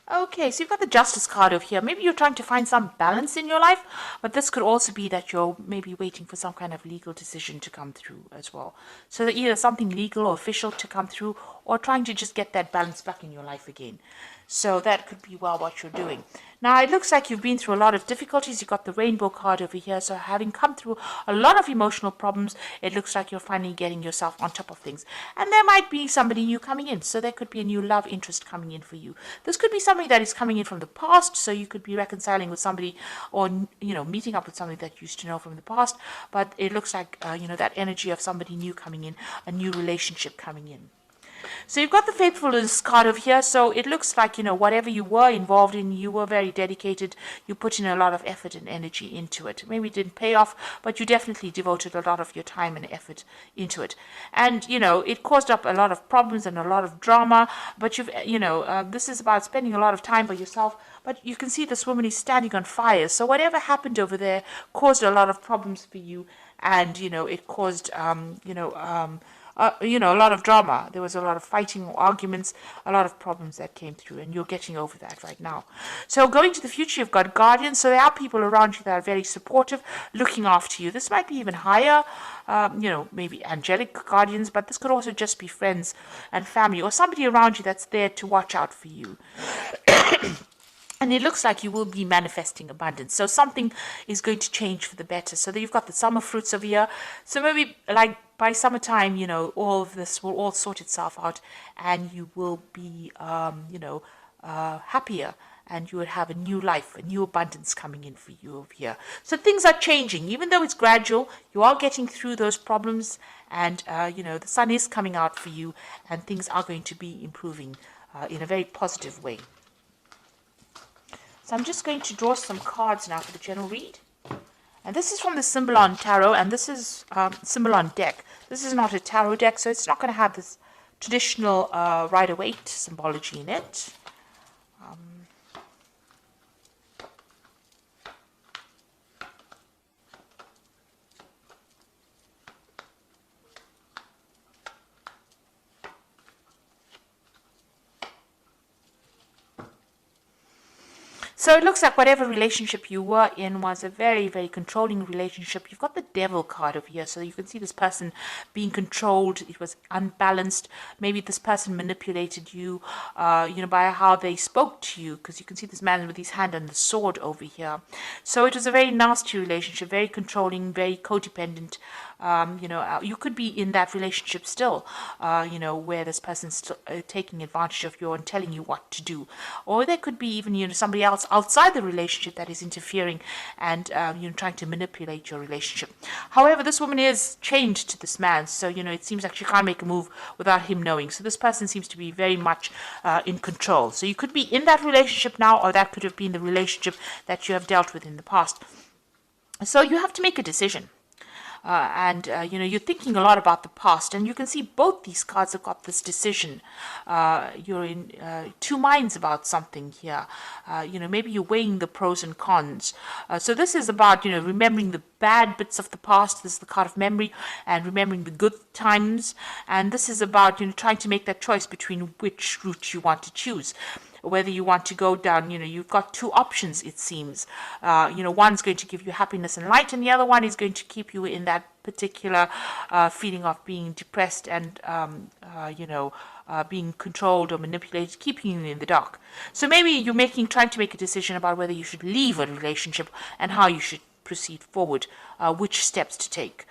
Okay, so you've got the Justice card over here. Maybe you're trying to find some balance in your life, but this could also be that you're maybe waiting for some kind of legal decision to come through as well. So that either something legal or official to come through, or trying to just get that balance back in your life again. So that could be well what you're doing. Now it looks like you've been through a lot of difficulties. You've got the rainbow card over here. So having come through a lot of emotional problems, it looks like you're finally getting yourself on top of things. And there might be somebody new coming in. So there could be a new love interest coming in for you. This could be somebody that is coming in from the past. So you could be reconciling with somebody, or, meeting up with somebody that you used to know from the past. But it looks like, that energy of somebody new coming in, a new relationship coming in. So you've got the faithfulness card over here. So it looks like, whatever you were involved in, you were very dedicated. You put in a lot of effort and energy into it. Maybe it didn't pay off, but you definitely devoted a lot of your time and effort into it. And, it caused up a lot of problems and a lot of drama. But this is about spending a lot of time by yourself. But you can see this woman is standing on fire. So whatever happened over there caused a lot of problems for you. And, it caused, a lot of drama. There was a lot of fighting, arguments, a lot of problems that came through, and you're getting over that right now. So going to the future, you've got guardians. So there are people around you that are very supportive, looking after you. This might be even higher, maybe angelic guardians, but this could also just be friends and family, or somebody around you that's there to watch out for you. And it looks like you will be manifesting abundance. So something is going to change for the better. So that you've got the summer fruits over here. So maybe like by summertime, all of this will all sort itself out, and you will be, happier, and you will have a new life, a new abundance coming in for you over here. So things are changing, even though it's gradual. You are getting through those problems, and the sun is coming out for you, and things are going to be improving in a very positive way. So I'm just going to draw some cards now for the general read. And this is from the Symbolon Tarot, and this is Symbolon deck. This is not a tarot deck, so it's not going to have this traditional Rider-Waite symbology in it. So it looks like whatever relationship you were in was a very, very controlling relationship. You've got the Devil card over here, so you can see this person being controlled. It was unbalanced. Maybe this person manipulated you, by how they spoke to you, because you can see this man with his hand on the sword over here. So it was a very nasty relationship, very controlling, very codependent. You could be in that relationship still, where this person's still taking advantage of you and telling you what to do. Or there could be even, somebody else outside the relationship that is interfering and, trying to manipulate your relationship. However, this woman is chained to this man, so, it seems like she can't make a move without him knowing. So this person seems to be very much in control. So you could be in that relationship now, or that could have been the relationship that you have dealt with in the past. So you have to make a decision. You're thinking a lot about the past, and you can see both these cards have got this decision. You're in two minds about something here. Maybe you're weighing the pros and cons. So this is about, remembering the bad bits of the past. This is the card of memory, and remembering the good times. And this is about, trying to make that choice between which route you want to choose. Whether you want to go down, you've got two options, it seems. One's going to give you happiness and light, and the other one is going to keep you in that particular feeling of being depressed and, being controlled or manipulated, keeping you in the dark. So maybe you're trying to make a decision about whether you should leave a relationship and how you should proceed forward, which steps to take.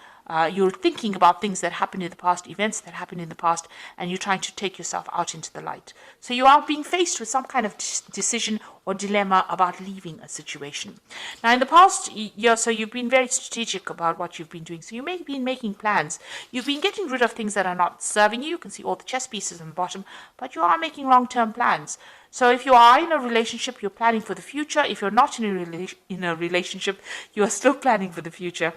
You're thinking about things that happened in the past, events that happened in the past, and you're trying to take yourself out into the light. So you are being faced with some kind of decision or dilemma about leaving a situation. Now, in the past year, so you've been very strategic about what you've been doing. So you may have been making plans. You've been getting rid of things that are not serving you. You can see all the chess pieces on the bottom, but you are making long-term plans. So if you are in a relationship, you're planning for the future. If you're not in a relationship, you are still planning for the future.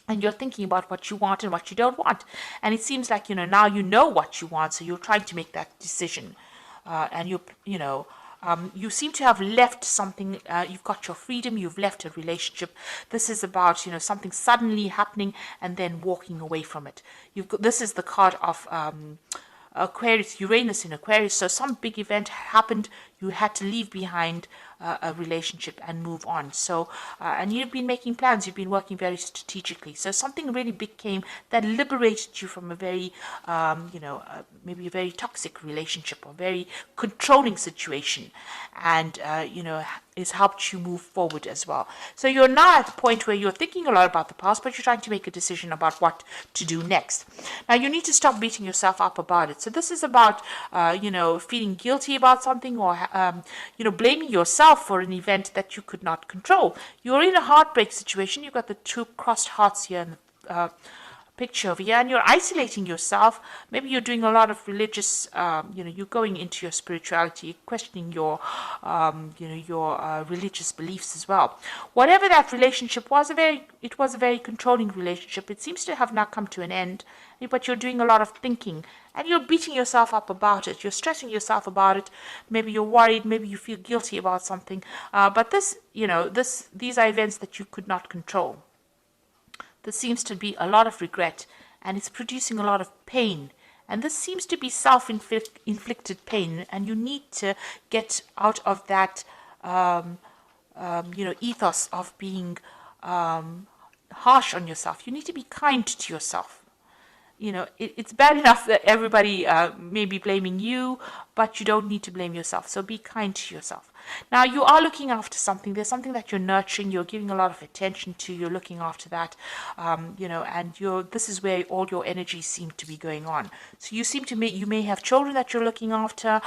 And you're thinking about what you want and what you don't want. And it seems like, now you know what you want, so you're trying to make that decision. You seem to have left something. You've got your freedom, you've left a relationship. This is about, something suddenly happening and then walking away from it. This is the card of Aquarius, Uranus in Aquarius. So some big event happened. You had to leave behind a relationship and move on. So, and you've been making plans. You've been working very strategically. So something really big came that liberated you from a very, maybe a very toxic relationship or very controlling situation, and it's helped you move forward as well. So you're now at the point where you're thinking a lot about the past, but you're trying to make a decision about what to do next. Now you need to stop beating yourself up about it. So this is about, feeling guilty about something, or, blaming yourself for an event that you could not control. You're in a heartbreak situation. You've got the two crossed hearts here in the picture over here, and you're isolating yourself. Maybe you're doing a lot of religious, you're going into your spirituality, questioning your religious beliefs as well. Whatever that relationship was, it was a very controlling relationship. It seems to have now come to an end, but you're doing a lot of thinking, and you're beating yourself up about it. You're stressing yourself about it. Maybe you're worried. Maybe you feel guilty about something. But these are events that you could not control. There seems to be a lot of regret, and it's producing a lot of pain. And this seems to be self-inflicted pain, and you need to get out of that, ethos of being harsh on yourself. You need to be kind to yourself. It's bad enough that everybody may be blaming you, but you don't need to blame yourself. So be kind to yourself. Now, you are looking after something. There's something that you're nurturing. You're giving a lot of attention to. You're looking after that, and this is where all your energies seem to be going on. So you may have children that you're looking after.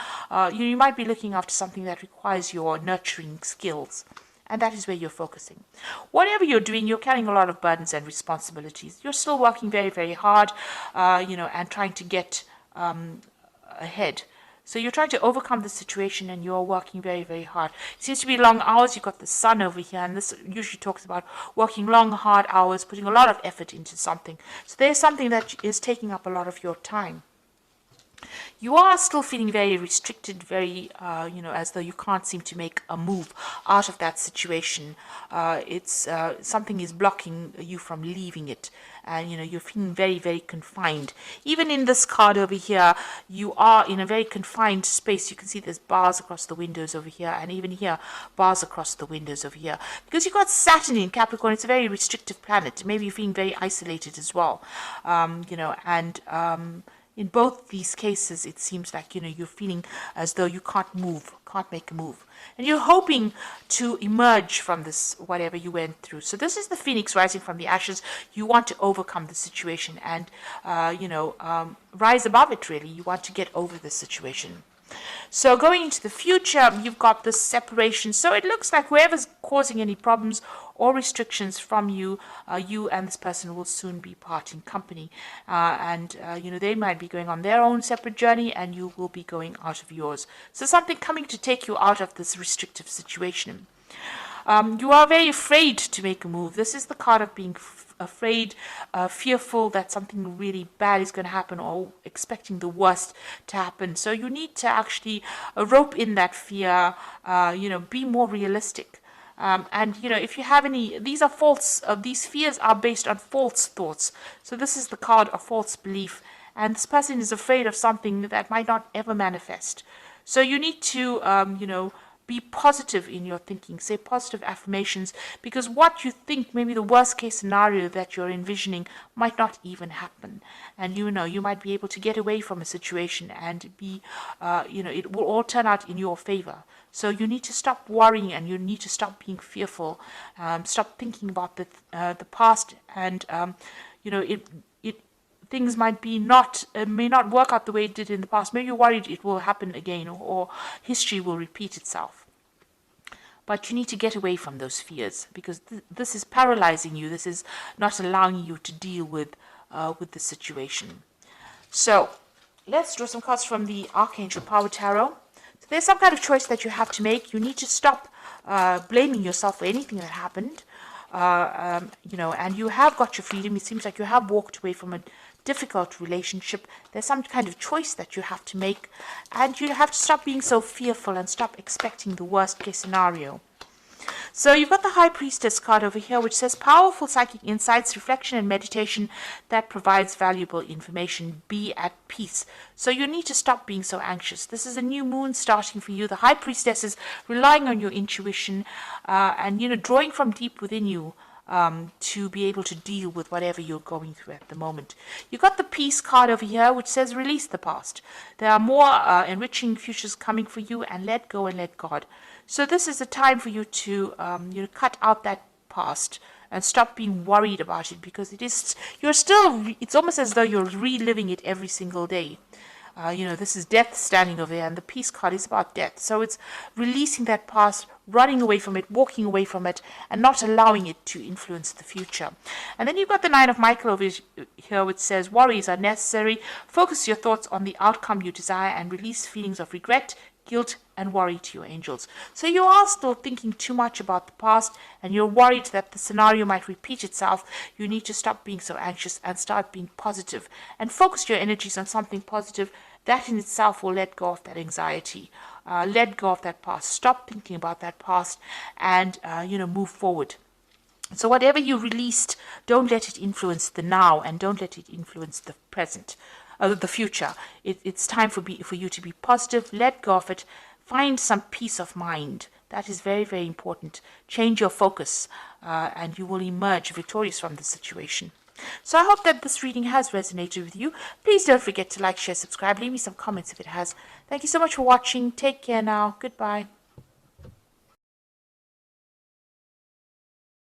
You might be looking after something that requires your nurturing skills. And that is where you're focusing. Whatever you're doing, you're carrying a lot of burdens and responsibilities. You're still working very, very hard, and trying to get ahead. So you're trying to overcome the situation, and you're working very, very hard. It seems to be long hours. You've got the sun over here, and this usually talks about working long, hard hours, putting a lot of effort into something. So there's something that is taking up a lot of your time. You are still feeling very restricted, very, as though you can't seem to make a move out of that situation. Something is blocking you from leaving it. And, you're feeling very, very confined. Even in this card over here, you are in a very confined space. You can see there's bars across the windows over here. And even here, bars across the windows over here. Because you've got Saturn in Capricorn. It's a very restrictive planet. Maybe you're feeling very isolated as well. In both these cases, it seems like, you're feeling as though you can't make a move. And you're hoping to emerge from this, whatever you went through. So this is the phoenix rising from the ashes. You want to overcome the situation and, rise above it, really. You want to get over the situation. So going into the future, you've got this separation. So it looks like whoever's causing any problems or restrictions from you, you and this person will soon be parting company. They might be going on their own separate journey, and you will be going out of yours. So something coming to take you out of this restrictive situation. You are very afraid to make a move. This is the card of being afraid, fearful that something really bad is going to happen, or expecting the worst to happen. So you need to actually rope in that fear, be more realistic. If you have any, these are false, these fears are based on false thoughts. So this is the card of false belief. And this person is afraid of something that might not ever manifest. So you need to, be positive in your thinking, say positive affirmations, because what you think, maybe the worst case scenario that you're envisioning, might not even happen. And you might be able to get away from a situation and be, it will all turn out in your favor. So you need to stop worrying, and you need to stop being fearful, stop thinking about the past, and, things may not work out the way it did in the past. Maybe you're worried it will happen again, or history will repeat itself. But you need to get away from those fears, because this is paralyzing you. This is not allowing you to deal with the situation. So let's draw some cards from the Archangel Power Tarot. So there's some kind of choice that you have to make. You need to stop blaming yourself for anything that happened. And you have got your freedom. It seems like you have walked away from a difficult relationship. There's some kind of choice that you have to make, and you have to stop being so fearful and stop expecting the worst case scenario. So you've got the High Priestess card over here, which says powerful psychic insights, reflection, and meditation that provides valuable information. Be at peace. So you need to stop being so anxious. This is a new moon starting for you. The High Priestess is relying on your intuition and, drawing from deep within you to be able to deal with whatever you're going through at the moment. You've got the Peace card over here, which says release the past. There are more enriching futures coming for you, and let go and let God. So this is a time for you to cut out that past and stop being worried about it, because it's almost as though you're reliving it every single day. This is death standing over there, and the Peace card is about death. So it's releasing that past, running away from it, walking away from it, and not allowing it to influence the future. And then you've got the Nine of Michael over here, which says worries are necessary. Focus your thoughts on the outcome you desire and release feelings of regret, guilt, and worry to your angels. So you are still thinking too much about the past, and you're worried that the scenario might repeat itself. You need to stop being so anxious and start being positive and focus your energies on something positive. That in itself will let go of that anxiety, let go of that past, stop thinking about that past, and move forward. So whatever you released, don't let it influence the now, and don't let it influence the present, the future. It's time for you to be positive. Let go of it. Find some peace of mind. That is very, very important. Change your focus, and you will emerge victorious from the situation. So I hope that this reading has resonated with you. Please don't forget to like, share, subscribe. Leave me some comments if it has. Thank you so much for watching. Take care now. Goodbye.